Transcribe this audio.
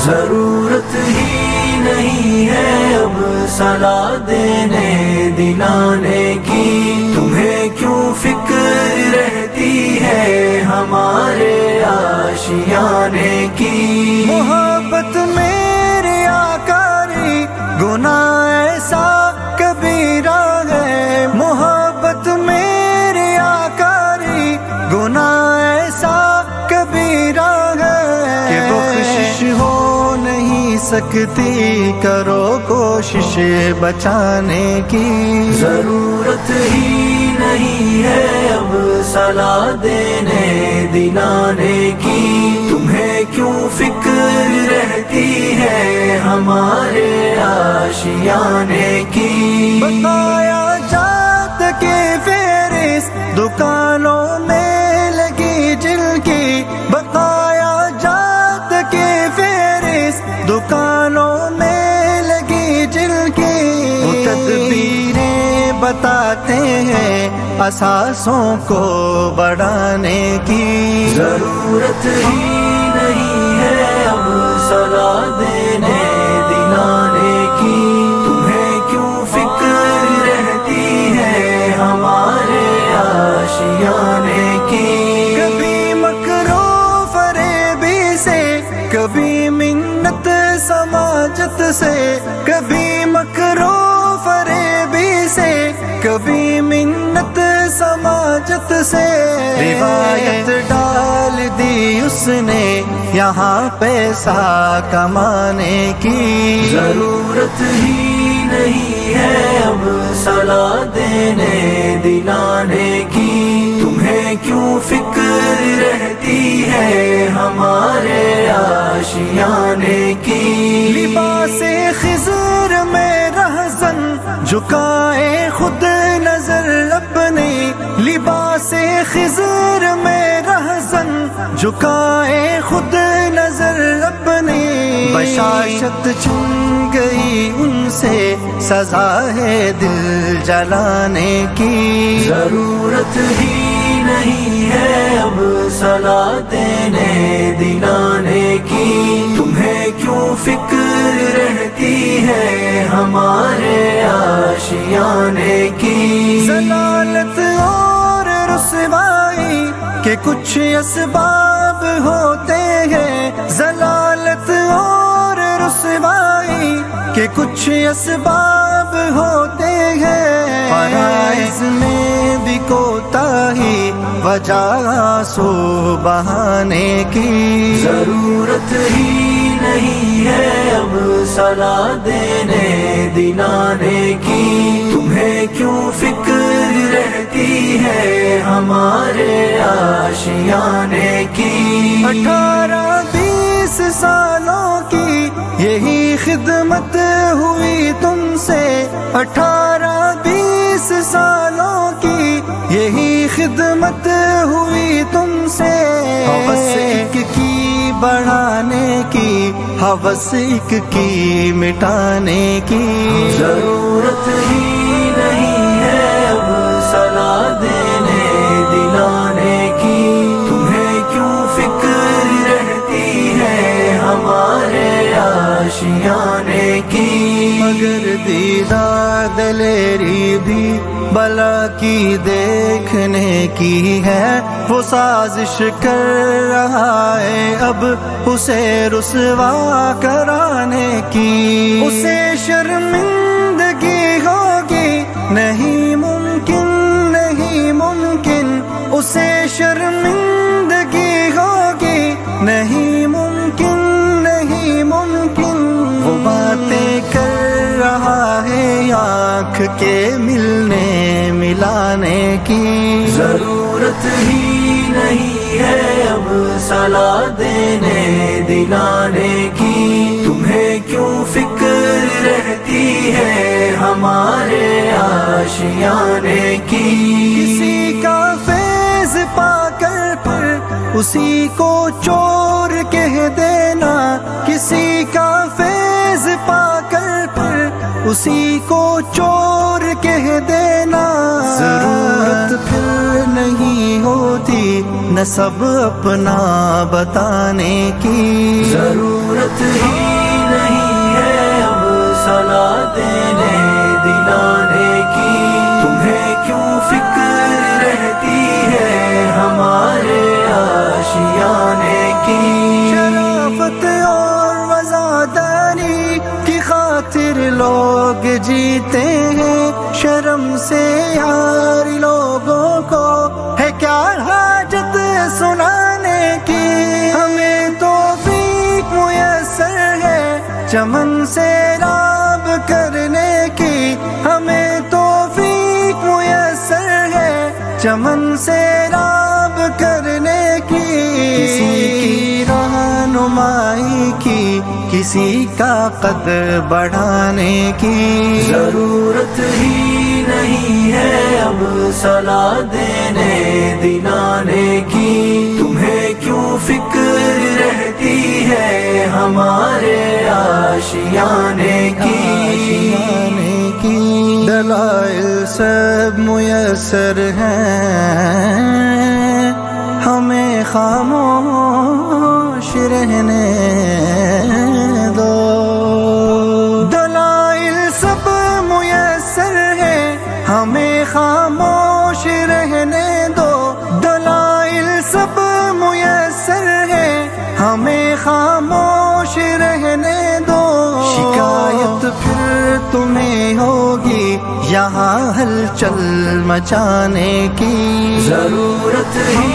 ضرورت ہی نہیں ہے اب صلاح دینے دلانے کی، تمہیں کیوں فکر رہتی ہے ہمارے آشیانے کی؟ محبت میرے آقاری گناہ ایسا کبیرہ ہے، محبت میرے آقاری گناہ ایسا کبیرہ ہے کہ بخشش ہو نہیں سکتی، کرو کوشش بچانے کی۔ ضرورت ہی نہیں ہے اب صلاح دینے دلانے کی، تمہیں کیوں فکر رہتی ہے ہمارے آشیانے کی؟ بتایا جات کے فہرست دکانوں میں لگی جن کی، بتایا جات کے فہرست دکانوں میں لگی جن کی، وہ تدبیریں بتاتے ہیں اثاثوں کو بڑھانے کی۔ ضرورت ہی نہیں ہے اب صلاح دینے دلانے کی، تمہیں کیوں فکر رہتی ہے ہمارے آشیانے کی؟ کبھی مکر و فریبی سے، کبھی منت سماجت سے، کبھی مکر و فریبی سے، کبھی منت سماجت سے، روایت ڈال دی اس نے یہاں پیسہ کمانے کی۔ ضرورت ہی نہیں ہے اب صلاح دینے دلانے کی، تمہیں کیوں فکر رہتی ہے ہمارے آشیانے کی؟ لباس خضر میں رہزن جھکائے خود نظر اپنی، لباس خضر میں رہزن جھکائے خود نظر اپنی، بشاشت چھن گئی ان سے سزا ہے دل جلانے کی۔ ضرورت ہی نہیں ہے اب صلاح دینے دلانے کی، تمہیں کیوں فکر رہتی ہے ہمارے آشیانے کی؟ ضلالت اور رسوائی کے کچھ اسباب ہوتے ہیں، ضلالت اور رسوائی کے کچھ اسباب ہوتے ہیں، فرائض میں بھی کوتاہی وجہ سو بہانے کی۔ ضرورت ہی نہیں ہے اب صلاح دینے دلانے کی، تمہیں کیوں فکر رہتی ہے ہمارے آشیانے کی؟ 18-20 سالوں کی یہی خدمت ہوئی تم سے، 18-20 سالوں کی یہی خدمت ہوئی تم سے، ہوس ایک کی بڑھانے کی، ہوس ایک کی مٹانے کی۔ ضرورت ہی نہیں ہے اب صلاح دینے دلانے کی، تمہیں کیوں فکر رہتی ہے ہمارے آشیانے کی؟ مگر دیدار دلیری بھی بلا کی دیکھنے کی ہے، وہ سازش کر رہا ہے اب اسے رسوا کرانے کی، اسے شرمندگی ہوگی نہیں ممکن، نہیں ممکن، اسے شرمندگی ہوگی نہیں ممکن، نہیں ممکن، وہ باتیں کر رہا ہے آنکھ کے ملنے ملانے کی۔ ضرورت ہی نہیں ہے اب صلاح دینے دلانے کی، تمہیں کیوں فکر رہتی ہے ہمارے آشیانے کی؟ کسی کا فیض پا کر پھر اسی کو چور کہہ دینا، کسی کا فیض پا کر پھر اسی کو چور کہہ دینا، ضرورت پھر نہیں ہوتی نسب اپنا بتانے کی، ضرورت ہی نہیں ہے اب صلاح دینے دلانے کی، تمہیں کیوں فکر رہتی ہے ہمارے آشیانے کی، شرافت اور وزاداری کی خاطر لوگ جیتے ہیں، شرم سے یار لوگوں کو ہے کیا حاجت سنانے کی، ہمیں توفیق میسر ہے چمن سے راب کرنے کی، ہمیں توفیق میسر ہے چمن سے راب کرنے کی، کسی کی رہنمائی کی، کسی کا قد بڑھانے کی، ضرورت ہی نہیں ہے اب صلاح دینے دلانے کی، تمہیں کیوں فکر رہتی ہے ہمارے آشیانے کی، دلائل سب میسر ہیں، ہمیں خاموش رہنے دو، دلائل سب میسر ہیں، ہمیں خاموش رہنے دو، دلائل سب میسر ہیں، ہمیں خاموش رہنے دو، شکایت پھر تمہیں ہوگی یہاں ہلچل مچانے کی، ضرورت ہی